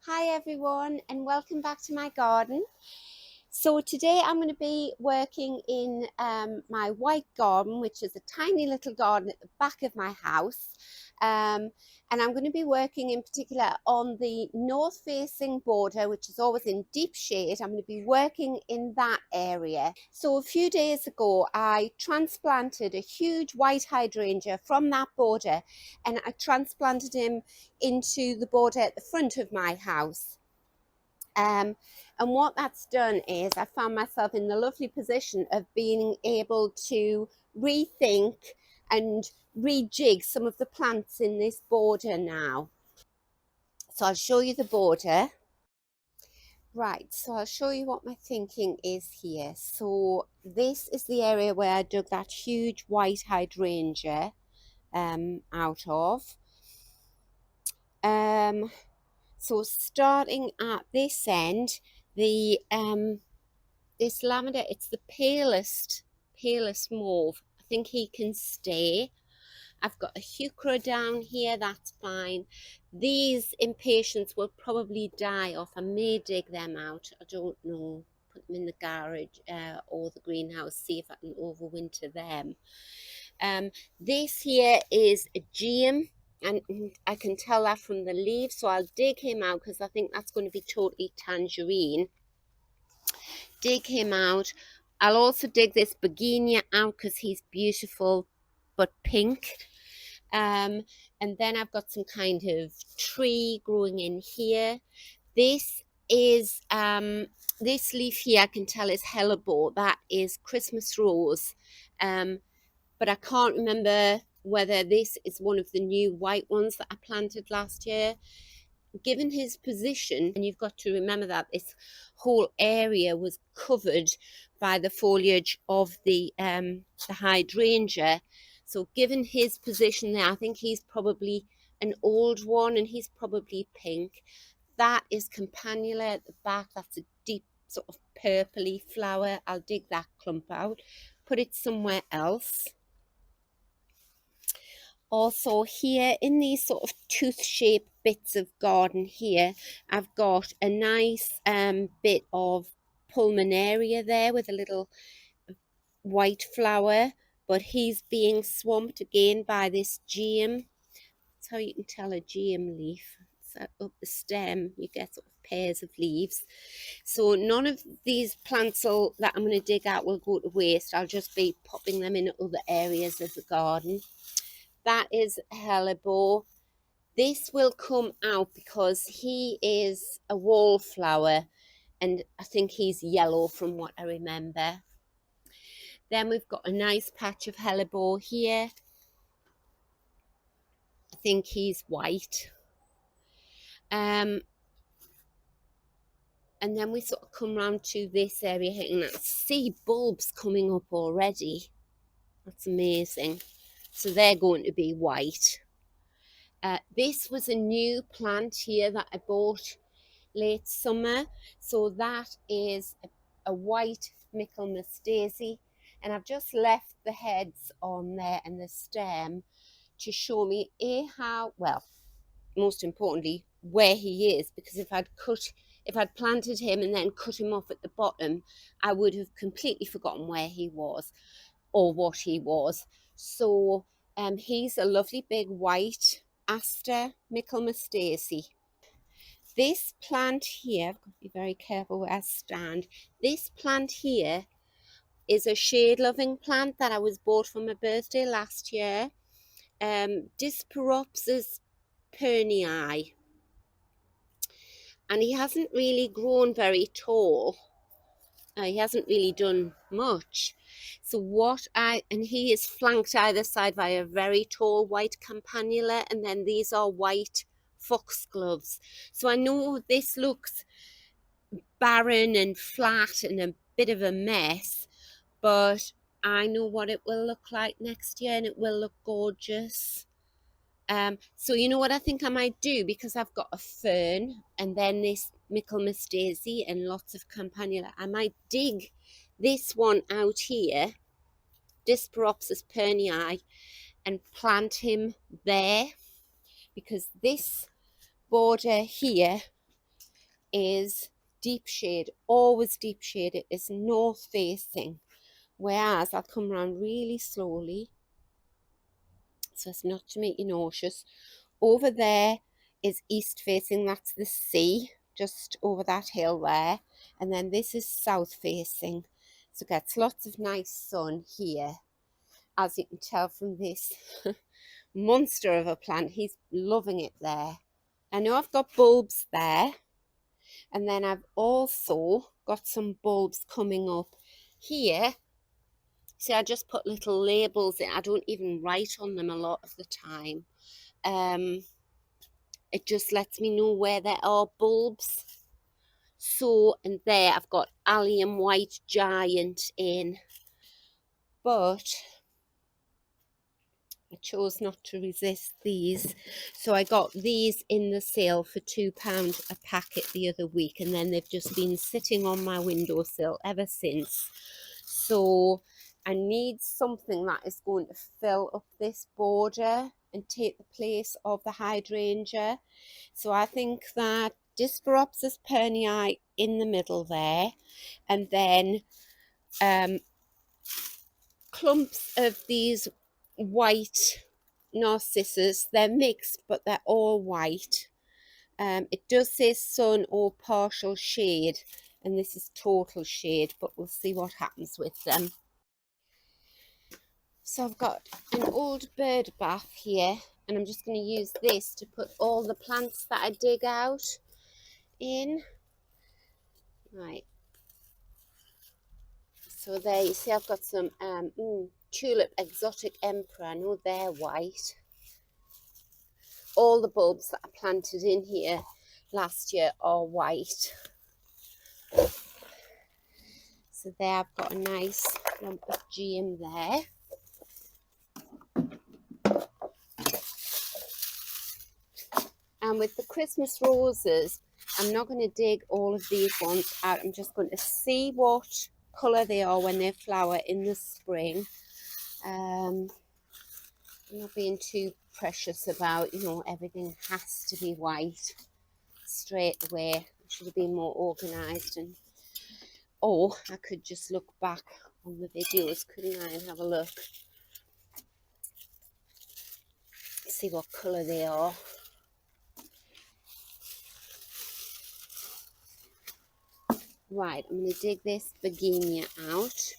Hi everyone and welcome back to my garden. So today I'm going to be working in my white garden, which is a tiny little garden at the back of my house. And I'm going to be working in particular on the north facing border, which is always in deep shade. I'm going to be working in that area. So a few days ago, I transplanted a huge white hydrangea from that border, and I transplanted him into the border at the front of my house. And what that's done is I found myself in the lovely position of being able to rethink and rejig some of the plants in this border now. So I'll show you the border. Right, so I'll show you what my thinking is here. So this is the area where I dug that huge white hydrangea out of. So starting at this end, the this lavender, it's the palest mauve. I think he can stay. I've got a heuchera down here, that's fine. These impatiens will probably die off. I may dig them out, I don't know. Put them in the garage or the greenhouse, see if I can overwinter them. This here is a geum, and I can tell that from the leaves, so I'll dig him out because I think that's going to be totally tangerine. Dig him out. I'll also dig this begonia out because he's beautiful but pink. And then I've got some kind of tree growing in here. This is this leaf here, I can tell is hellebore. That is Christmas rose. But I can't remember whether this is one of the new white ones that I planted last year. Given his position, and you've got to remember that this whole area was covered by the foliage of the hydrangea. So given his position there, I think he's probably an old one and he's probably pink. That is Campanula at the back. That's a deep sort of purpley flower. I'll dig that clump out, put it somewhere else. Also here in these sort of tooth-shaped bits of garden here, I've got a nice bit of Pulmonaria there with a little white flower, but he's being swamped again by this geum. That's how you can tell a geum leaf. So up the stem you get sort of pairs of leaves. So none of these plants that I'm going to dig out will go to waste. I'll just be popping them in other areas of the garden. That is Hellebore. This will come out because he is a wallflower and I think he's yellow from what I remember. Then we've got a nice patch of Hellebore here. I think he's white. And then we sort of come round to this area here and I see bulbs coming up already. That's amazing. So they're going to be white. This was a new plant here that I bought late summer. So that is a white Michaelmas daisy. And I've just left the heads on there and the stem to show me how, well, most importantly, where he is. Because if I'd planted him and then cut him off at the bottom, I would have completely forgotten where he was or what he was. So he's a lovely big white Aster Michaelmas daisy. This plant here, I've got to be very careful where I stand. This plant here is a shade-loving plant that I was bought for my birthday last year. Disporopsis Pernyi. And he hasn't really grown very tall. He hasn't really done much. So and he is flanked either side by a very tall white Campanula, and then these are white Foxgloves. So I know this looks barren and flat and a bit of a mess, but I know what it will look like next year and it will look gorgeous. So you know what I think I might do, because I've got a fern and then this Michaelmas daisy and lots of Campanula. I might dig this one out here, Disporopsis Pernyi, and plant him there, because this border here is deep shade, always deep shade. It is north facing, whereas I'll come around really slowly so as not to make you nauseous. Over there is east facing, that's the sea, just over that hill there. And then this is south facing, so it gets lots of nice sun here. As you can tell from this monster of a plant, he's loving it there. I know I've got bulbs there, and then I've also got some bulbs coming up here. See, I just put little labels in. I don't even write on them a lot of the time. It just lets me know where there are bulbs. So, and there I've got Allium White Giant in, but I chose not to resist these. So I got these in the sale for £2 a packet the other week, and then they've just been sitting on my windowsill ever since. So I need something that is going to fill up this border and take the place of the hydrangea. So I think that Disporopsis Pernyi in the middle there, and then clumps of these white Narcissus. They're mixed, but they're all white. It does say sun or partial shade, and this is total shade, but we'll see what happens with them. So I've got an old bird bath here, and I'm just going to use this to put all the plants that I dig out in. Right. So there you see I've got some tulip exotic emperor. I know they're white. All the bulbs that I planted in here last year are white. So there I've got a nice lump of GM there. And with the Christmas roses, I'm not going to dig all of these ones out. I'm just going to see what colour they are when they flower in the spring. I'm not being too precious about, you know, everything has to be white straight away. I should have been more organised. And oh, I could just look back on the videos, couldn't I, and have a look. See what colour they are. Right, I'm going to dig this begonia out,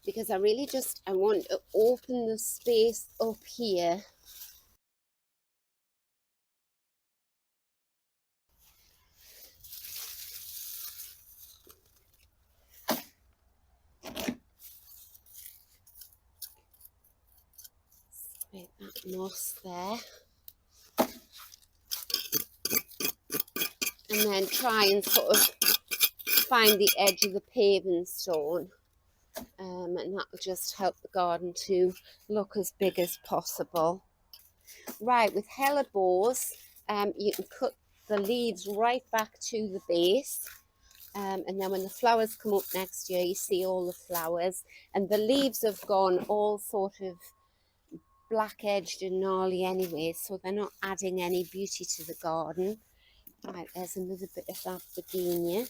because I really just, I want to open the space up here. Scrape that moss there. And then try and sort of find the edge of the paving stone. And that will just help the garden to look as big as possible. Right, with Hellebores, you can cut the leaves right back to the base. And then when the flowers come up next year, you see all the flowers. And the leaves have gone all sort of black-edged and gnarly anyway, so they're not adding any beauty to the garden. Right, there's another bit of that begonia.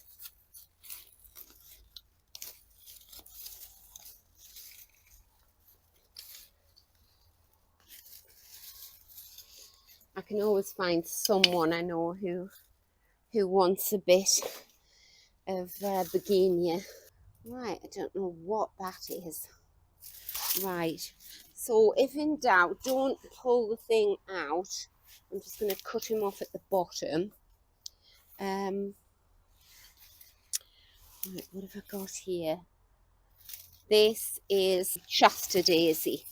I can always find someone I know who wants a bit of begonia. Right, I don't know what that is. Right, so if in doubt, don't pull the thing out. I'm just going to cut him off at the bottom. Right, what have I got here? This is Shasta Daisy.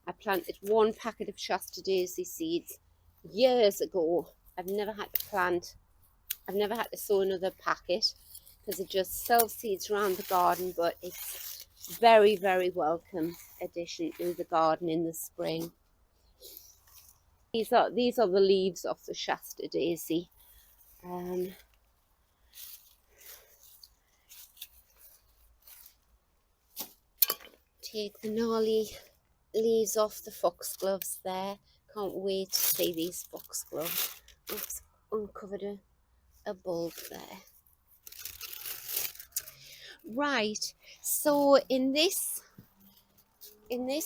I planted one packet of Shasta Daisy seeds years ago. I've never had to sow another packet, because it just sells seeds around the garden, but it's very, very welcome addition to the garden in the spring. These are the leaves of the Shasta Daisy. Take the gnarly leaves off the foxgloves there, Can't wait to see these foxgloves. Oops, uncovered a bulb there. Right, so in this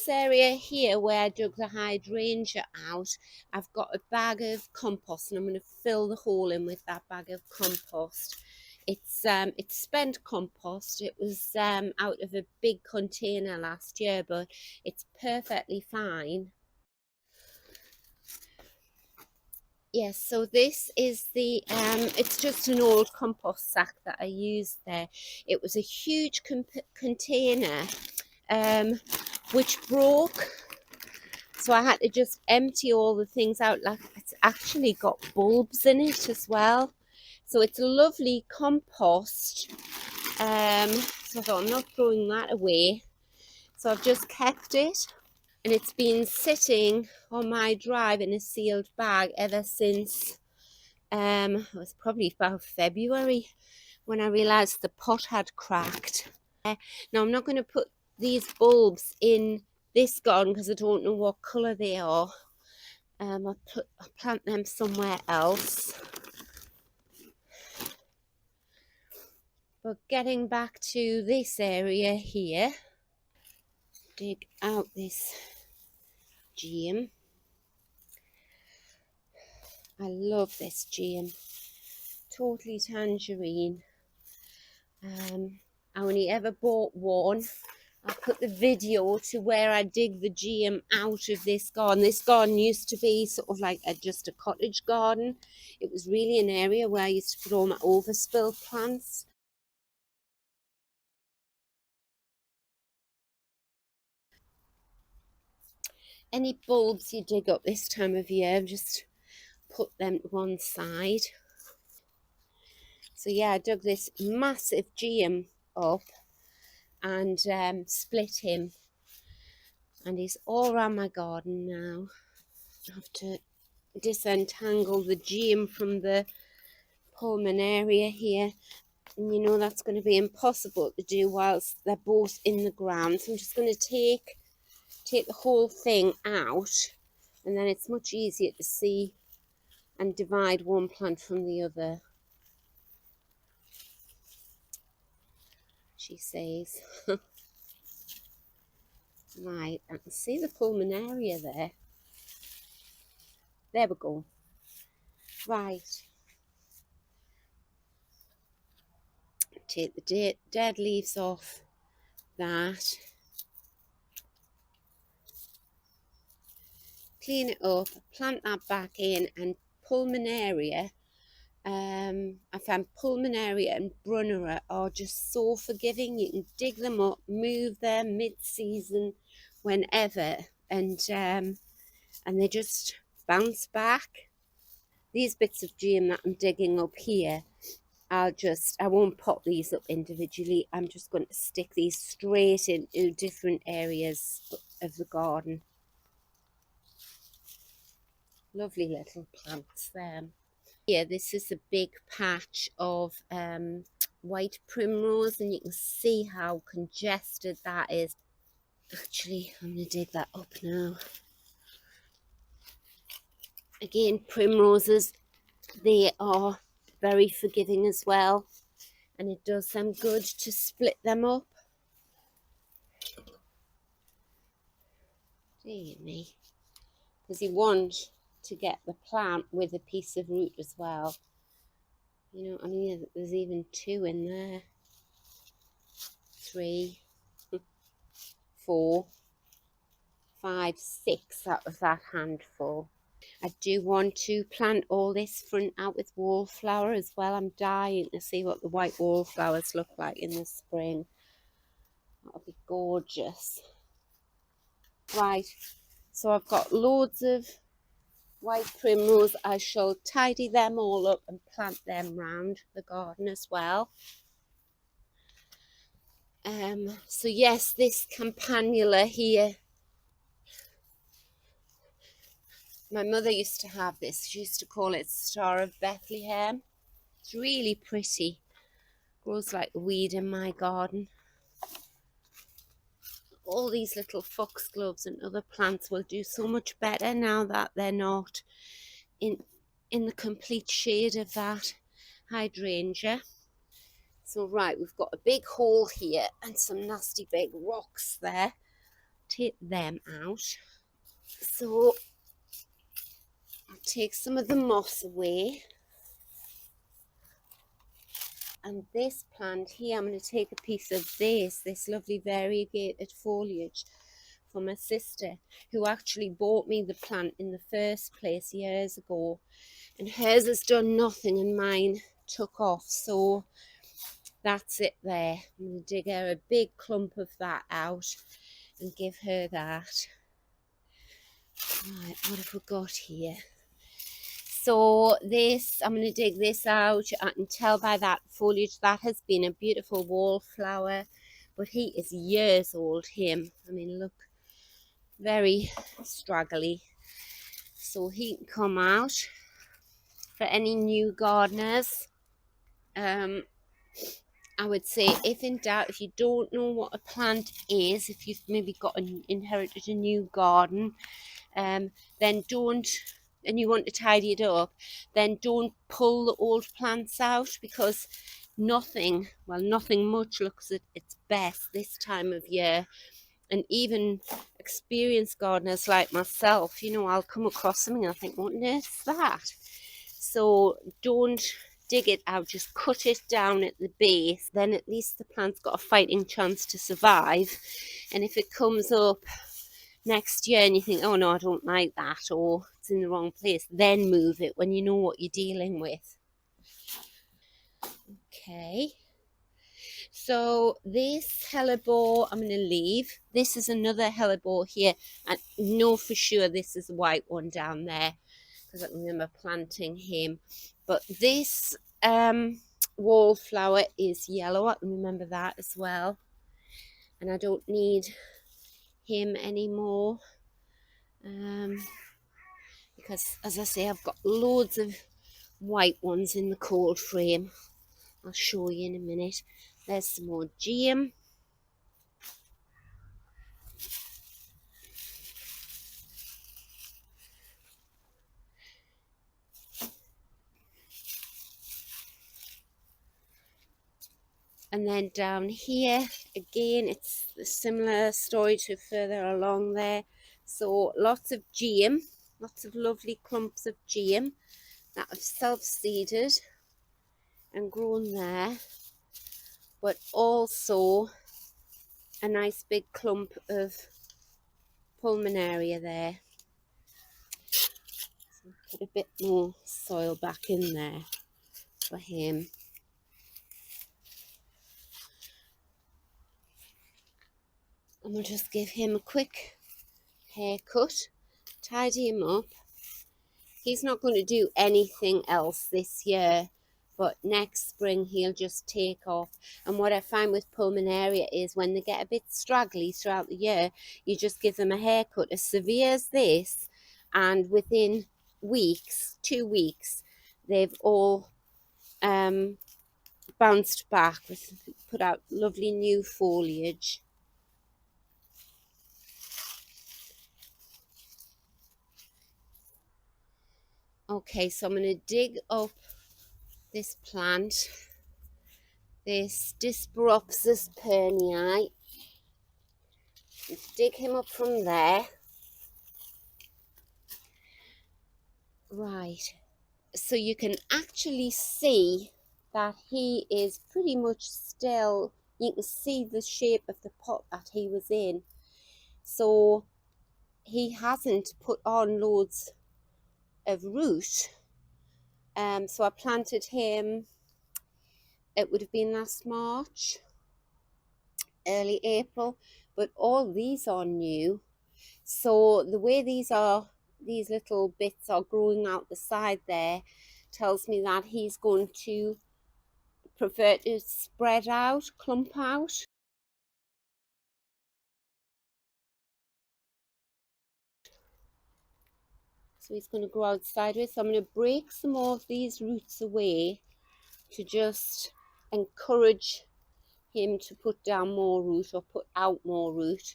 area here where I dug the hydrangea out, I've got a bag of compost, and I'm going to fill the hole in with that bag of compost. It's spent compost. It was out of a big container last year, but it's perfectly fine. Yes, so this is the it's just an old compost sack that I used there. It was a huge container which broke, so I had to just empty all the things out. Like, it's actually got bulbs in it as well, so it's a lovely compost. So I thought, I'm not throwing that away, so I've just kept it, and it's been sitting on my drive in a sealed bag ever since it was probably about February when I realized the pot had cracked. Now I'm not going to put these bulbs in this garden because I don't know what colour they are. I'll plant them somewhere else. But getting back to this area here, dig out this gem. I love this gem. Totally tangerine. I only ever bought one. I'll put the video to where I dig the gem out of this garden. This garden used to be sort of like just a cottage garden. It was really an area where I used to put all my overspill plants. Any bulbs you dig up this time of year, just put them to one side. So yeah, I dug this massive gem up and split him, and he's all around my garden now. I have to disentangle the gem from the Pulmonaria here, and you know that's going to be impossible to do whilst they're both in the ground. So I'm just going to take the whole thing out, and then it's much easier to see and divide one plant from the other, she says. Right, I can see the Pulmonaria there. There we go. Right. Take the dead leaves off that. Clean it up, plant that back in, and Pulmonaria. I found Pulmonaria and Brunnera are just so forgiving. You can dig them up, move them mid-season, whenever, and they just bounce back. These bits of gem that I'm digging up here, I won't pot these up individually. I'm just going to stick these straight into different areas of the garden. Lovely little plants there. Here, this is a big patch of white primrose, and you can see how congested that is. Actually, I'm going to dig that up now. Again, primroses, they are very forgiving as well, and it does them good to split them up. Dear me. Because you want to get the plant with a piece of root as well. You know, I mean, there's even 2 in there. 3, 4, 5, 6 out of that handful. I do want to plant all this front out with wallflower as well. I'm dying to see what the white wallflowers look like in the spring. That'll be gorgeous. Right, so I've got loads of white primrose. I shall tidy them all up and plant them round the garden as well. So yes, this Campanula here, my mother used to have this. She used to call it Star of Bethlehem. It's really pretty. Grows like a weed in my garden. all these little foxgloves and other plants will do so much better now that they're not in the complete shade of that hydrangea. So right, we've got a big hole here and some nasty big rocks there. Take them out. So I'll take some of the moss away. And this plant here, I'm going to take a piece of this lovely variegated foliage for my sister, who actually bought me the plant in the first place years ago. And hers has done nothing and mine took off. So that's it there. I'm going to dig her a big clump of that out and give her that. Right, what have we got here? So this, I'm going to dig this out. I can tell by that foliage that has been a beautiful wallflower, but he is years old, him. I mean, look, very straggly. So he can come out for any new gardeners. I would say, if in doubt, if you don't know what a plant is, if you've maybe inherited a new garden, then don't, and you want to tidy it up, then don't pull the old plants out, because nothing much looks at its best this time of year. And even experienced gardeners like myself, you know, I'll come across something and I think, what on earth is that? So don't dig it out, just cut it down at the base. Then at least the plant's got a fighting chance to survive. And if it comes up next year and you think, oh no, I don't like that, or it's in the wrong place, then move it when you know what you're dealing with. Okay, so this hellebore I'm going to leave. This is another hellebore here. I know for sure this is a white one down there, because I can remember planting him. But this wallflower is yellow. I can remember that as well. And I don't need him anymore. Because, as I say, I've got loads of white ones in the cold frame. I'll show you in a minute. There's some more geum. And then down here, again, it's a similar story to further along there. So lots of geum, lots of lovely clumps of geum that have self-seeded and grown there. But also a nice big clump of Pulmonaria there. So put a bit more soil back in there for him. And we'll just give him a quick haircut, tidy him up. He's not going to do anything else this year, but next spring he'll just take off. And what I find with Pulmonaria is when they get a bit straggly throughout the year, you just give them a haircut as severe as this, and within weeks, 2 weeks, they've all bounced back, put out lovely new foliage. Okay, so I'm going to dig up this plant, this Disporopsis Pernyi. Dig him up from there. Right, so you can actually see that he is pretty much still, you can see the shape of the pot that he was in. So he hasn't put on loads of root. So I planted him, it would have been last March, early April, but all these are new. So the way these little bits are growing out the side there tells me that he's going to prefer to spread out, clump out. So he's going to grow out sideways. So I'm going to break some more of these roots away to just encourage him to put down more root or put out more root.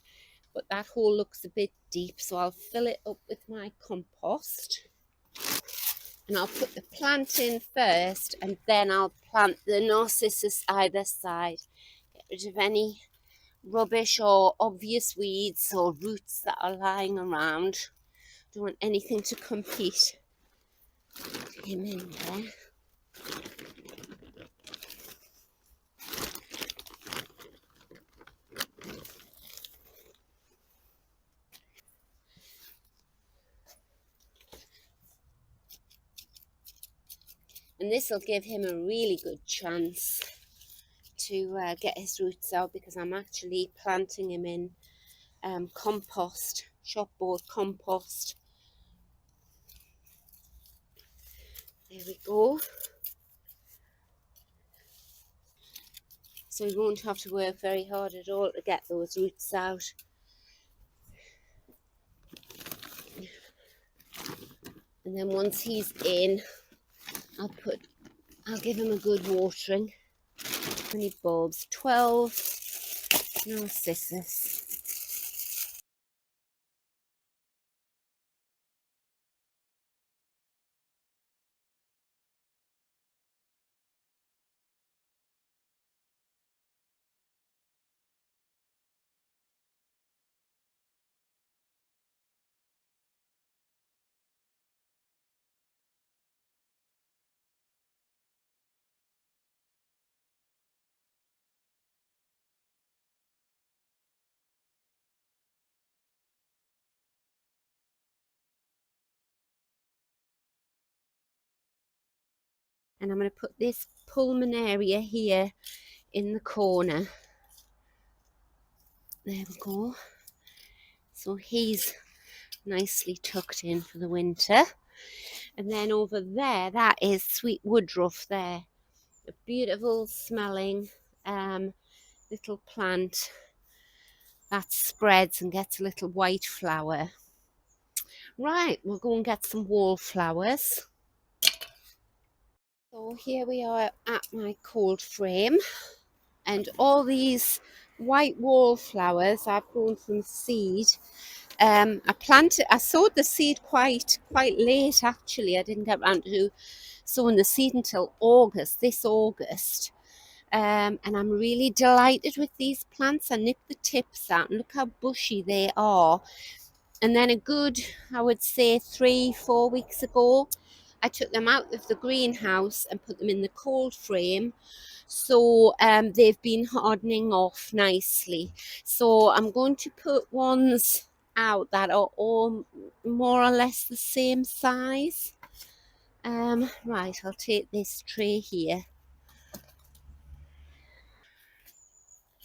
but that hole looks a bit deep, so I'll fill it up with my compost. And I'll put the plant in first, and then I'll plant the narcissus either side. Get rid of any rubbish or obvious weeds or roots that are lying around. Don't want anything to compete. Put him in there. And this will give him a really good chance to get his roots out, because I'm actually planting him in compost, shopboard compost. There we go. So he won't have to work very hard at all to get those roots out. And then once he's in, I'll give him a good watering. How many bulbs? 12 narcissus. And I'm going to put this Pulmonaria here in the corner. There we go. So he's nicely tucked in for the winter. And then over there, that is sweet woodruff there. A beautiful smelling little plant that spreads and gets a little white flower. Right, we'll go and get some wallflowers. So here we are at my cold frame, and all these white wallflowers I've grown from seed. I sowed the seed quite late actually. I didn't get around to sowing the seed until this August. And I'm really delighted with these plants. I nipped the tips out and look how bushy they are. And then a good, I would say 3-4 weeks ago, I took them out of the greenhouse and put them in the cold frame. So they've been hardening off nicely. So I'm going to put ones out that are all more or less the same size. Right, I'll take this tray here.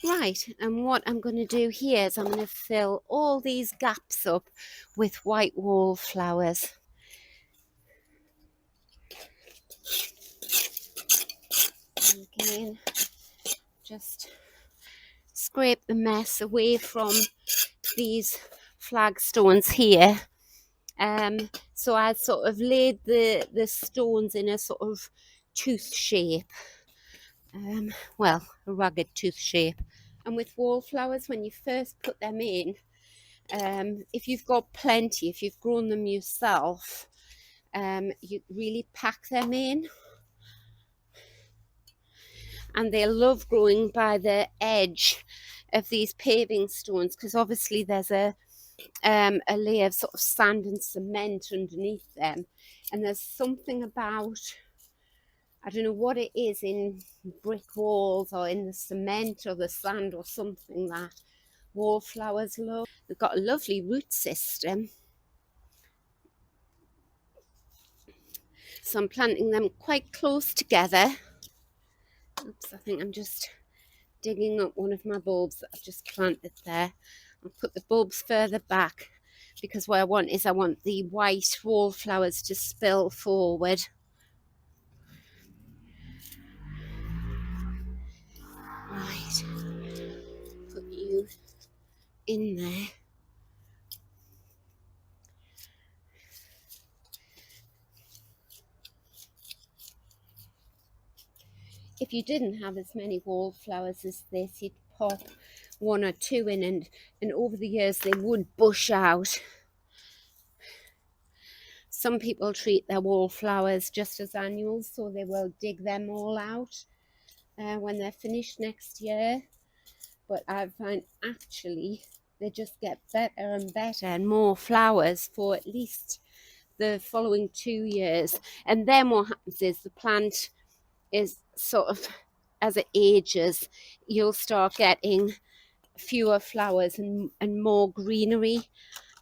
Right, and what I'm going to do here is I'm going to fill all these gaps up with white wallflowers. Again, just scrape the mess away from these flagstones here. So I sort of laid the stones in a sort of tooth shape. Well, a rugged tooth shape. And with wallflowers, when you first put them in, if you've got plenty, if you've grown them yourself, you really pack them in. And they love growing by the edge of these paving stones, because obviously there's a layer of sort of sand and cement underneath them. And there's something about, I don't know what it is in brick walls or in the cement or the sand or something, that wallflowers love. They've got a lovely root system. So I'm planting them quite close together. Oops, I think I'm just digging up one of my bulbs that I've just planted there. I'll put the bulbs further back, because what I want the white wallflowers to spill forward. Right, put you in there. If you didn't have as many wallflowers as this, you'd pop one or two in, and over the years they would bush out. Some people treat their wallflowers just as annuals, so they will dig them all out when they're finished next year. But I find actually they just get better and better and more flowers for at least the following 2 years. And then what happens is the plant is sort of, as it ages, you'll start getting fewer flowers and more greenery,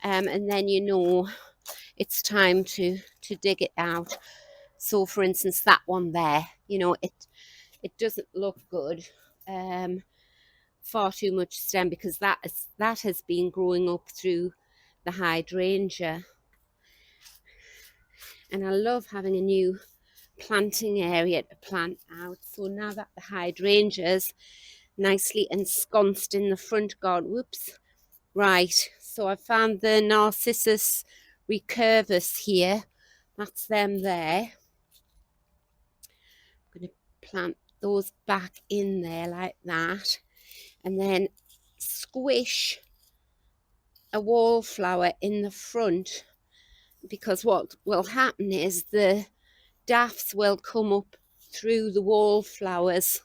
and then you know it's time to dig it out. So for instance, that one there, you know, it doesn't look good, far too much stem, because that has been growing up through the hydrangea. And I love having a new planting area to plant out. So now that the hydrangea's nicely ensconced in the front garden, whoops, right, so I found the Narcissus recurvus here. That's them there. I'm going to plant those back in there like that, and then squish a wallflower in the front, because what will happen is the daffs will come up through the wallflowers.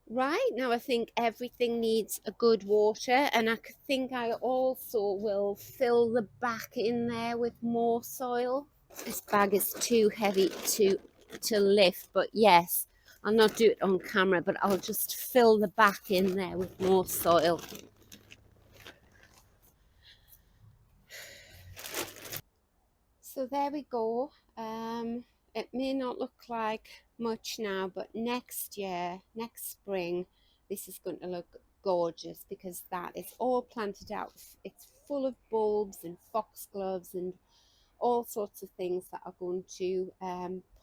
Right, now I think everything needs a good water, and I think I also will fill the back in there with more soil. This bag is too heavy to lift, but yes, I'll not do it on camera, but I'll just fill the back in there with more soil. So there we go. It may not look like much now, but next year, next spring, this is going to look gorgeous, because that is all planted out. It's full of bulbs and foxgloves and all sorts of things that are going to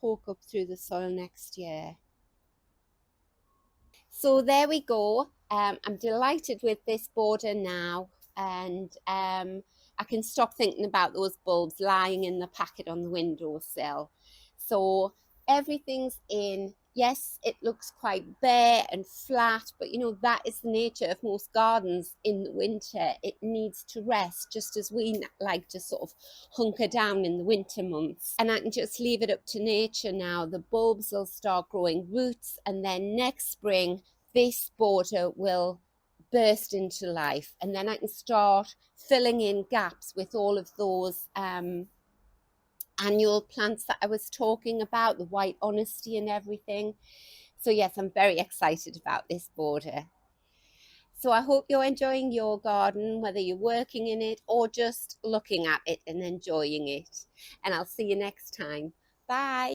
poke up through the soil next year. So there we go. I'm delighted with this border now, and I can stop thinking about those bulbs lying in the packet on the windowsill. So everything's in. Yes, it looks quite bare and flat, but you know, that is the nature of most gardens in the winter. It needs to rest, just as we like to sort of hunker down in the winter months. And I can just leave it up to nature now. The bulbs will start growing roots, and then next spring, this border will burst into life, and then I can start filling in gaps with all of those annual plants that I was talking about, the white honesty and everything. So yes, I'm very excited about this border. So I hope you're enjoying your garden, whether you're working in it or just looking at it and enjoying it. And I'll see you next time. Bye.